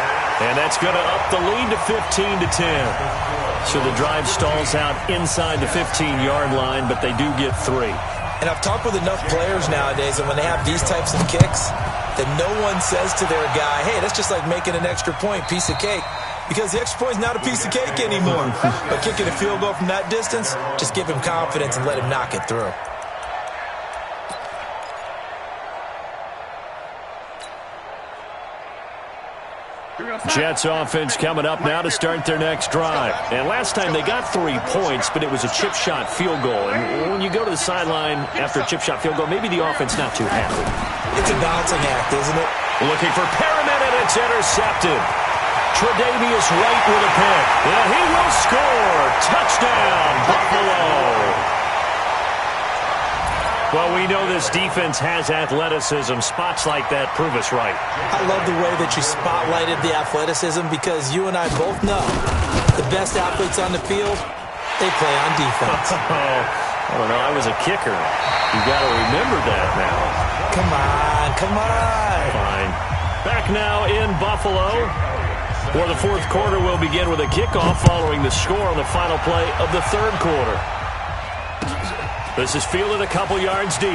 And that's going to up the lead to 15-10. So the drive stalls out inside the 15-yard line, but they do get 3. And I've talked with enough players nowadays, and when they have these types of kicks, that no one says to their guy, hey, that's just like making an extra point, piece of cake. Because the extra point is not a piece of cake anymore. But kicking a field goal from that distance, just give him confidence and let him knock it through. Jets offense coming up now to start their next drive. And last time they got 3 points, but it was a chip shot field goal. And when you go to the sideline after a chip shot field goal, maybe the offense not too happy. It's a balancing act, isn't it? Looking for Perriman, and it's intercepted. Tre'Davious White with a pick. And he will score. Touchdown, Buffalo. Well, we know this defense has athleticism. Spots like that prove us right. I love the way that you spotlighted the athleticism, because you and I both know the best athletes on the field, they play on defense. I don't know. I was a kicker. You got to remember that now. Come on, come on. Fine. Back now in Buffalo, where the fourth quarter will begin with a kickoff following the score on the final play of the third quarter. This is fielded a couple yards deep.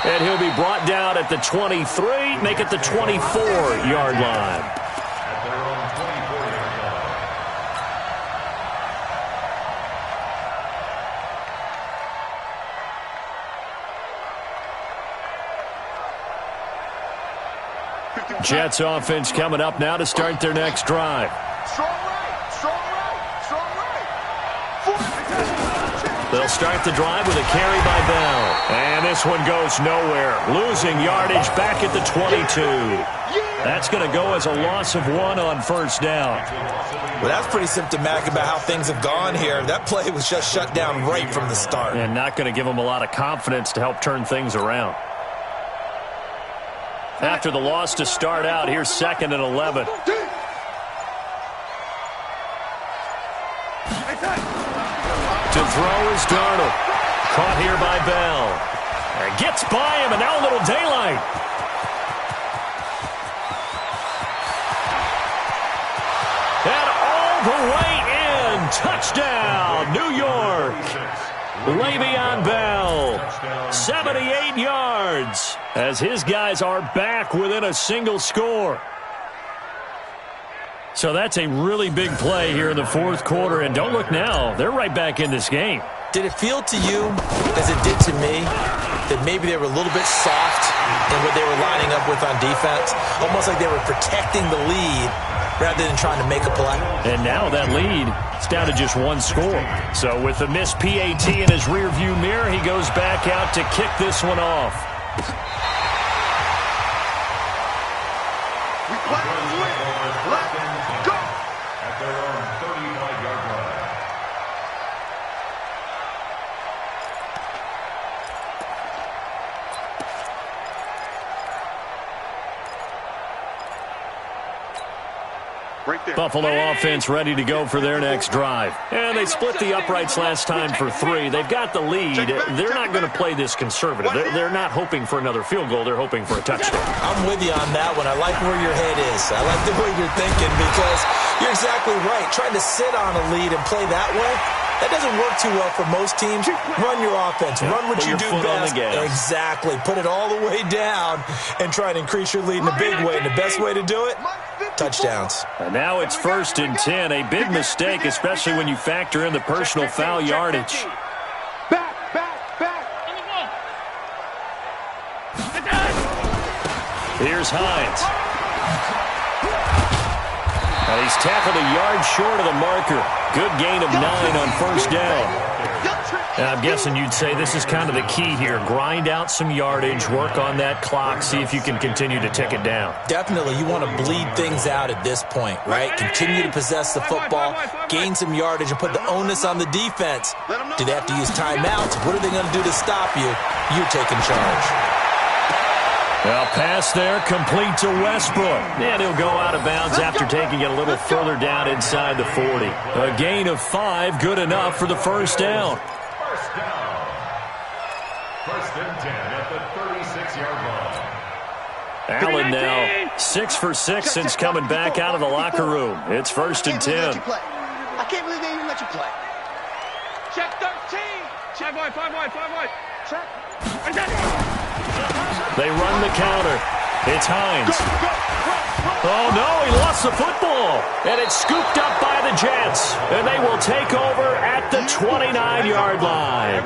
And he'll be brought down at the 23, make it the 24-yard line. At their own 24-yard line. Jets offense coming up now to start their next drive. Strong right. Strong right. Strong right. They'll start the drive with a carry by Bell. And this one goes nowhere. Losing yardage back at the 22. That's going to go as a loss of 1 on first down. Well, that's pretty symptomatic about how things have gone here. That play was just shut down right from the start. And not going to give them a lot of confidence to help turn things around. After the loss to start out, here's 2nd and 11. To throw is Darnold. Caught here by Bell. And gets by him, and now a little daylight. And all the way in. Touchdown, New York. Le'Veon Bell. 78 yards. As his guys are back within a single score. So that's a really big play here in the fourth quarter. And don't look now. They're right back in this game. Did it feel to you, as it did to me, that maybe they were a little bit soft in what they were lining up with on defense? Almost like they were protecting the lead rather than trying to make a play. And now that lead is down to just 1 score. So with the missed PAT in his rearview mirror, he goes back out to kick this one off. We play to win. Let's go. At their own 35-yard line. Right there. Buffalo offense ready to go for their next drive. And they split the uprights last time for 3. They've got the lead. They're not going to play this conservative. They're not hoping for another field goal. They're hoping for a touchdown. I'm with you on that one. I like where your head is. I like the way you're thinking, because you're exactly right. Trying to sit on a lead and play that way, that doesn't work too well for most teams. Run your offense. Run what you do best. Exactly. Put it all the way down and try and increase your lead in a big way. And the best way to do it, touchdowns. And now it's 1st and 10. A big mistake, especially when you factor in the personal foul yardage. Back. Here's Hines. And he's tackled a yard short of the marker. Good gain of 9 on first down. And I'm guessing you'd say this is kind of the key here. Grind out some yardage, work on that clock, see if you can continue to tick it down. Definitely. You want to bleed things out at this point, right? Continue to possess the football, gain some yardage, and put the onus on the defense. Do they have to use timeouts? What are they going to do to stop you? You're taking charge. Well, pass there, complete to Westbrook. And he'll go out of bounds after taking it a little further down inside the 40. A gain of 5, good enough for the first down. First down. First and 10 at the 36-yard line. Allen now 6 for 6 since coming back out of the locker room. It's first and 10. I can't believe they even let you play. Check 13. Check 5 wide. Check. They run the counter. It's Hines. Oh, no, he lost the football. And it's scooped up by the Jets. And they will take over at the 29-yard line.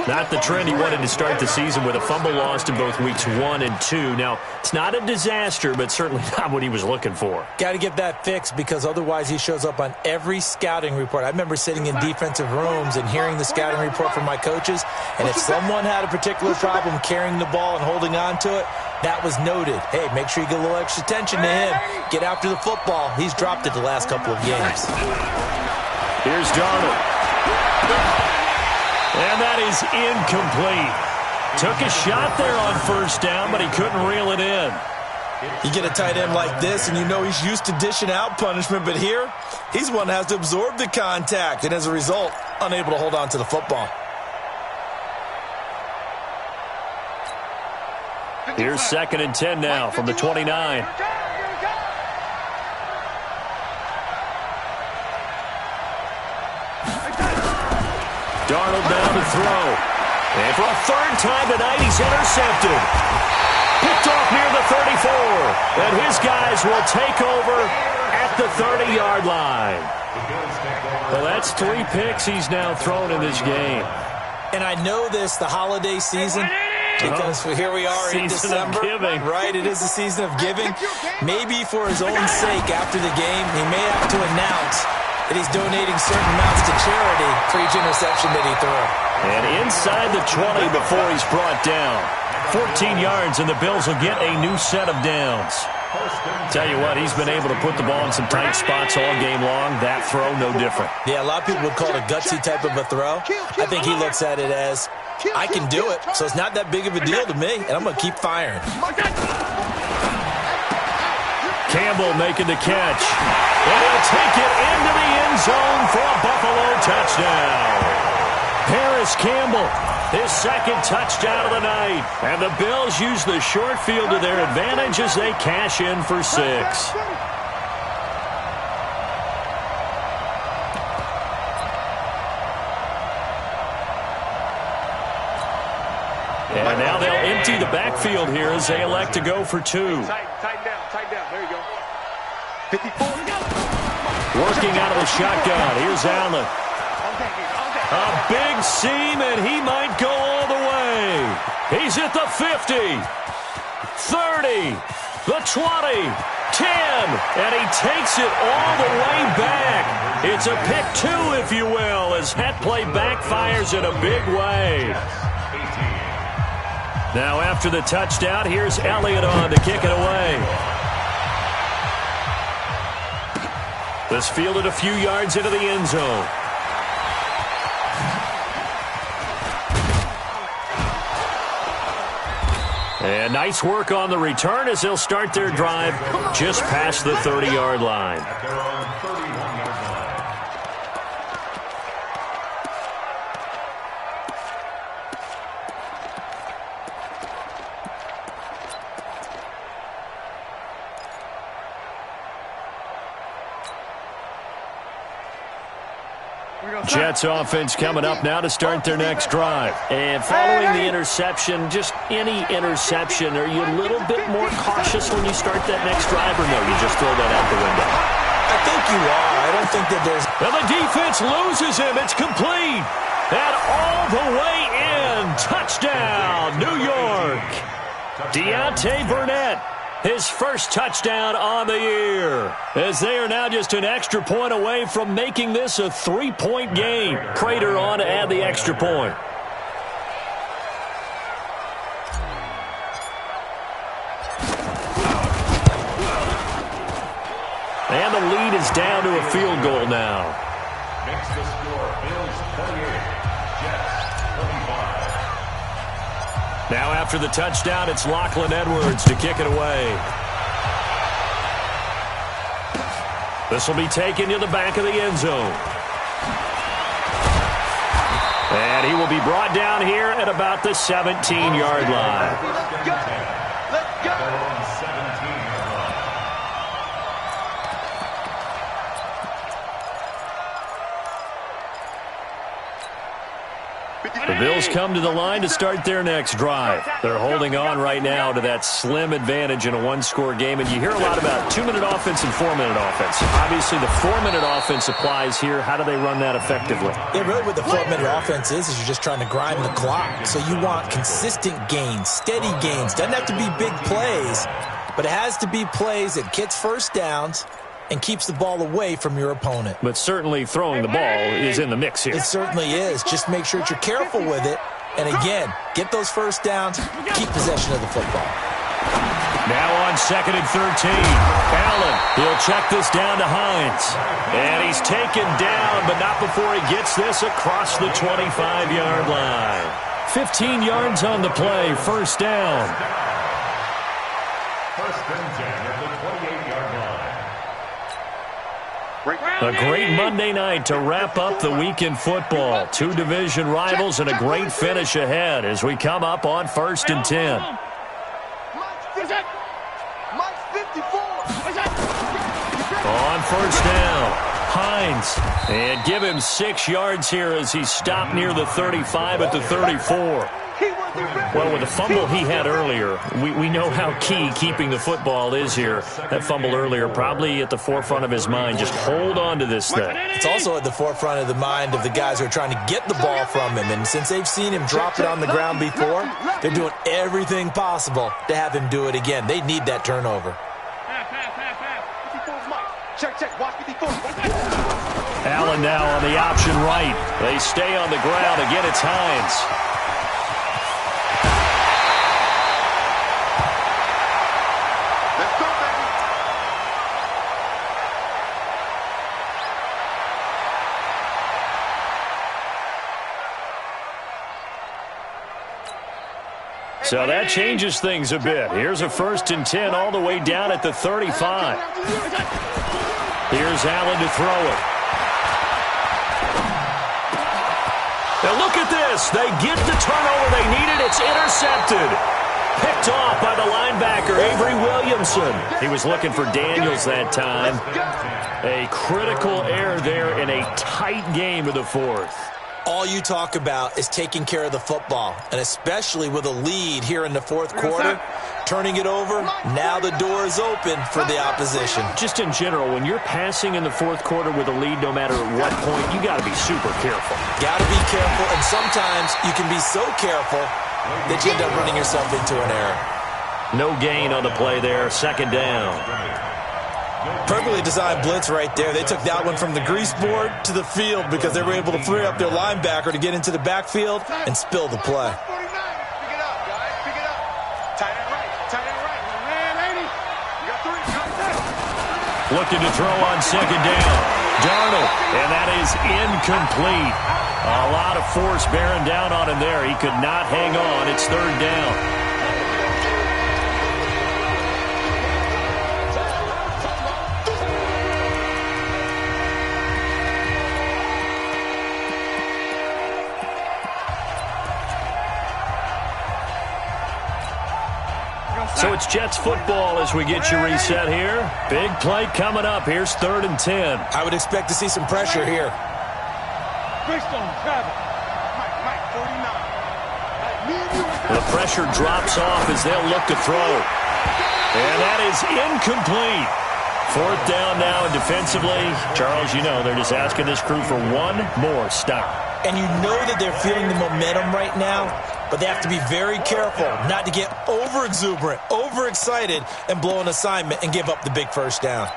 Not the trend he wanted to start the season with a fumble lost in both weeks 1 and 2. Now, it's not a disaster, but certainly not what he was looking for. Got to get that fixed because otherwise he shows up on every scouting report. I remember sitting in defensive rooms and hearing the scouting report from my coaches, and if someone had a particular problem carrying the ball and holding on to it, that was noted. Hey, make sure you get a little extra attention to him. Get after the football. He's dropped it the last couple of games. Here's Darnold. And that is incomplete. Took a shot there on first down, but he couldn't reel it in. You get a tight end like this, and you know he's used to dishing out punishment, but here, he's one that has to absorb the contact, and as a result, unable to hold on to the football. Here's second and 10 now from the 29. Darnold down to throw. And for a third time tonight, he's intercepted. Picked off near the 34. And his guys will take over at the 30-yard line. Well, that's 3 picks he's now thrown in this game. And I know this, the holiday season, because here we are in December, right? It is the season of giving. Maybe for his own sake after the game, he may have to announce that he's donating certain amounts to charity for each interception that he threw. And inside the 20 before he's brought down. 14 yards, and the Bills will get a new set of downs. Tell you what, he's been able to put the ball in some tight spots all game long. That throw, no different. Yeah, a lot of people would call it a gutsy type of a throw. I think he looks at it as, I can do it, so it's not that big of a deal to me, and I'm going to keep firing. Campbell making the catch. And he'll take it into the end zone for a Buffalo touchdown. Paris Campbell, his second touchdown of the night. And the Bills use the short field to their advantage as they cash in for 6. And now they'll empty the backfield here as they elect to go for 2. Tighten down. There you go. 54. Working out of the shotgun. Here's Allen. A big seam, and he might go all the way. He's at the 50, 30, the 20, 10, and he takes it all the way back. It's a pick 2, if you will, as that play backfires in a big way. Now after the touchdown, here's Elliott on to kick it away. This fielded a few yards into the end zone. And nice work on the return as they'll start their drive just past the 30-yard line. Jets offense coming up now to start their next drive. And following the interception, just any interception, are you a little bit more cautious when you start that next drive, or no, you just throw that out the window? I think you are. I don't think that there's... Well, the defense loses him. It's complete. And all the way in. Touchdown, New York. Deontay Burnett, his first touchdown on the year, as they are now just an extra point away from making this a 3-point game. Prater on to add the extra point. And the lead is down to a field goal now. Makes the score Bills 28, Jets 25. Now after the touchdown, it's Lachlan Edwards to kick it away. This will be taken to the back of the end zone. And he will be brought down here at about the 17-yard line. Let's go. Let's go. The Bills come to the line to start their next drive. They're holding on right now to that slim advantage in a one-score game. And you hear a lot about 2-minute offense and 4-minute offense. Obviously, the 4-minute offense applies here. How do they run that effectively? Yeah, really what the 4-minute offense is you're just trying to grind the clock. So you want consistent gains, steady gains. Doesn't have to be big plays, but it has to be plays that gets first downs and keeps the ball away from your opponent. But certainly throwing the ball is in the mix here. It certainly is. Just make sure that you're careful with it. And again, get those first downs, keep possession of the football. Now on 2nd and 13. Allen, he'll check this down to Hines. And he's taken down, but not before he gets this across the 25-yard line. 15 yards on the play, first down. First and 10 at the 28-yard line. A great Monday night to wrap up the week in football. Two division rivals and a great finish ahead as we come up on 1st and 10. On first down, Hines. And give him 6 yards here as he's stopped near the 35 at the 34. Well, with the fumble he had earlier, we know how key keeping the football is here. That fumble earlier probably at the forefront of his mind. Just hold on to this thing. It's also at the forefront of the mind of the guys who are trying to get the ball from him. And since they've seen him drop it on the ground before, they're doing everything possible to have him do it again. They need that turnover. Allen now on the option right. They stay on the ground. Again, it's Hines. So that changes things a bit. Here's a 1st and 10 all the way down at the 35. Here's Allen to throw it. Now look at this. They get the turnover they needed. It's intercepted. Picked off by the linebacker, Avery Williamson. He was looking for Daniels that time. A critical error there in a tight game of the 4th. All you talk about is taking care of the football, and especially with a lead here in the 4th quarter, turning it over, now the door is open for the opposition. Just in general, when you're passing in the 4th quarter with a lead, no matter at what point, you got to be super careful. Got to be careful, and sometimes you can be so careful that you end up running yourself into an error. No gain on the play there, 2nd down. Perfectly designed blitz right there. They took that one from the grease board to the field because they were able to free up their linebacker to get into the backfield and spill the play. Pick it up, guys. Pick it up. Tight end right. Tight end right. Man, 80. You got 3. Looking to throw on 2nd down. Darnold, and that is incomplete. A lot of force bearing down on him there. He could not hang on. It's 3rd down. So it's Jets football as we get you reset here. Big play coming up. Here's 3rd and 10. I would expect to see some pressure here. The pressure drops off as they'll look to throw. And that is incomplete. 4th down now, and defensively, Charles, you know, they're just asking this crew for one more stop. And you know that they're feeling the momentum right now. but they have to be very careful not to get over-exuberant, over-excited, and blow an assignment and give up the big first down.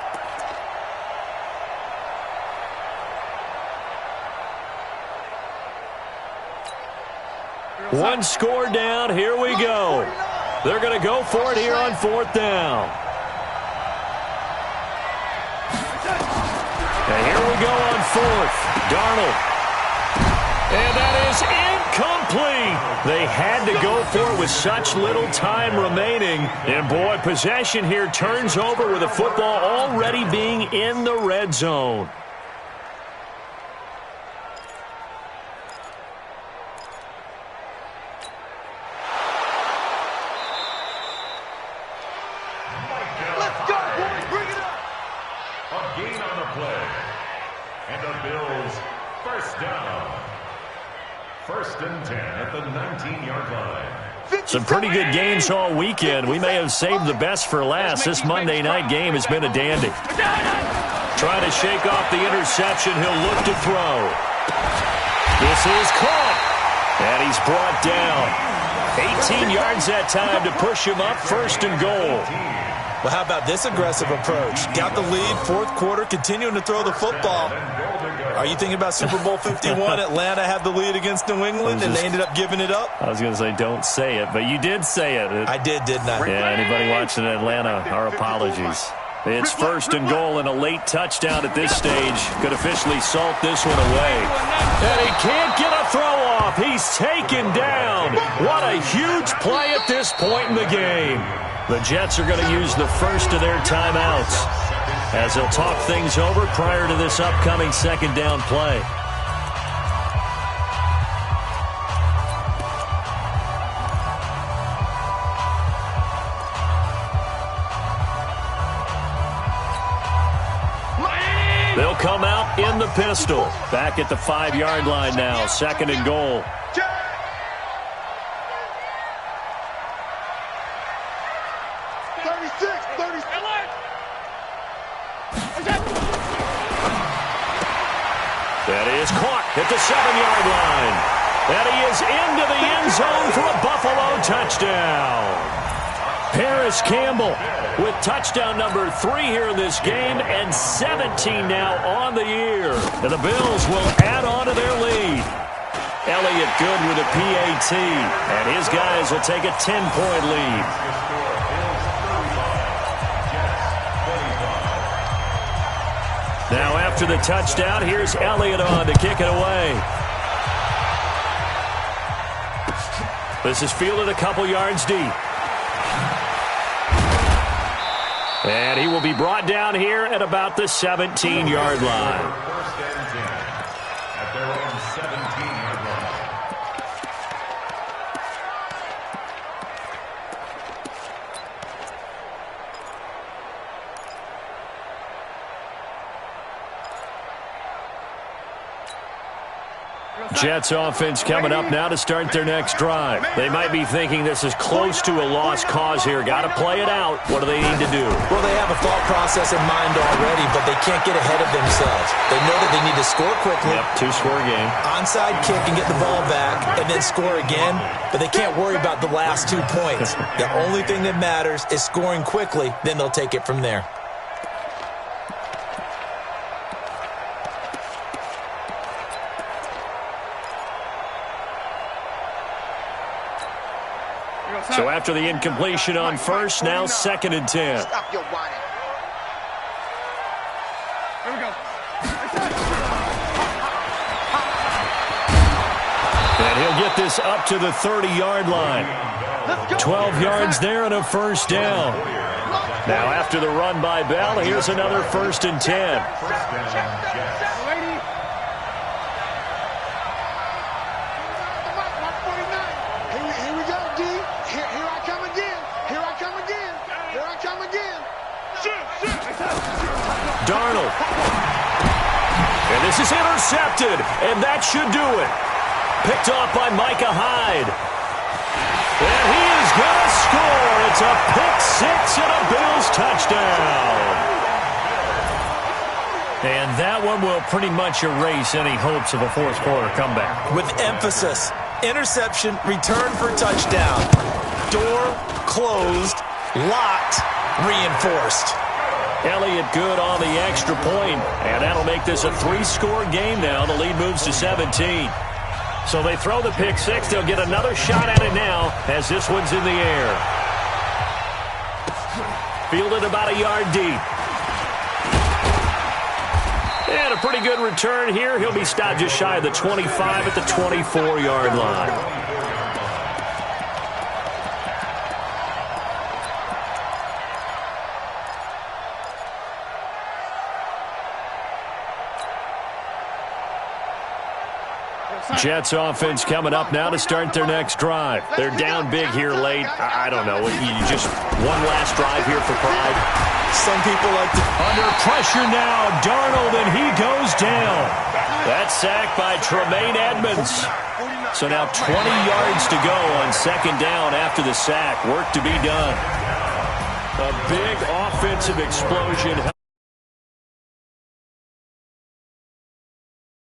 One score down. Here we go. They're going to go for it here on fourth down. And here we go on fourth. Darnold. And that is incomplete. They had to go for it with such little time remaining. And, boy, possession here turns over with the football already being in the red zone. Some pretty good games all weekend. We may have saved the best for last. This Monday night game has been a dandy. Trying to shake off the interception. He'll look to throw. This is caught. And he's brought down. 18 yards that time to push him up, first and goal. Well, how about this aggressive approach? Got the lead, fourth quarter, continuing to throw the football. Are you thinking about Super Bowl 51? Atlanta had the lead against New England, and they ended up giving it up? I was going to say don't say it, but you did say it. I did, didn't I? Yeah, anybody watching Atlanta, our apologies. It's first and goal and a late touchdown at this stage. Could officially salt this one away. And he can't get a throw off. He's taken down. What a huge play at this point in the game. The Jets are going to use the first of their timeouts as they'll talk things over prior to this upcoming second down play. They'll come out in the pistol. Back at the 5-yard line now, second and goal. That is caught at the 7-yard line. And he is into the end zone for a Buffalo touchdown. Paris Campbell with touchdown number 3 here in this game and 17 now on the year. And the Bills will add on to their lead. Elliott good with a PAT. And his guys will take a 10-point lead. Now after the touchdown, here's Elliott on to kick it away. This is fielded a couple yards deep. And he will be brought down here at about the 17-yard line. First and 10 at their own 17-yard line. Jets offense coming up now to start their next drive. They might be thinking this is close to a lost cause here. Got to play it out. What do they need to do? Well, they have a thought process in mind already, but they can't get ahead of themselves. They know that they need to score quickly. Yep, 2-score game. Onside kick and get the ball back and then score again, but they can't worry about the last 2 points. The only thing that matters is scoring quickly, then they'll take it from there. So after the incompletion on first, now second and 10. Stop your whining. Here we go. And he'll get this up to the 30-yard line. 12 yards there and a first down. Now after the run by Bell, here's another first and 10. Darnold. And this is intercepted, and that should do it. Picked off by Micah Hyde. And he is going to score. It's a pick six and a Bills touchdown. And that one will pretty much erase any hopes of a fourth quarter comeback. With emphasis. interception, return for touchdown. Door closed, locked, reinforced. Elliott good on the extra point, and that'll make this a 3-score game now. The lead moves to 17. So they throw the pick six. They'll get another shot at it now as this one's in the air. Fielded about a yard deep. And a pretty good return here. He'll be stopped just shy of the 25 at the 24-yard line. Jets offense coming up now to start their next drive. They're down big here late. I don't know. You just one last drive here for pride. Some people like to... Under pressure now, Darnold, and he goes down. That's sacked by Tremaine Edmonds. So now 20 yards to go on second down after the sack. Work to be done. A big offensive explosion.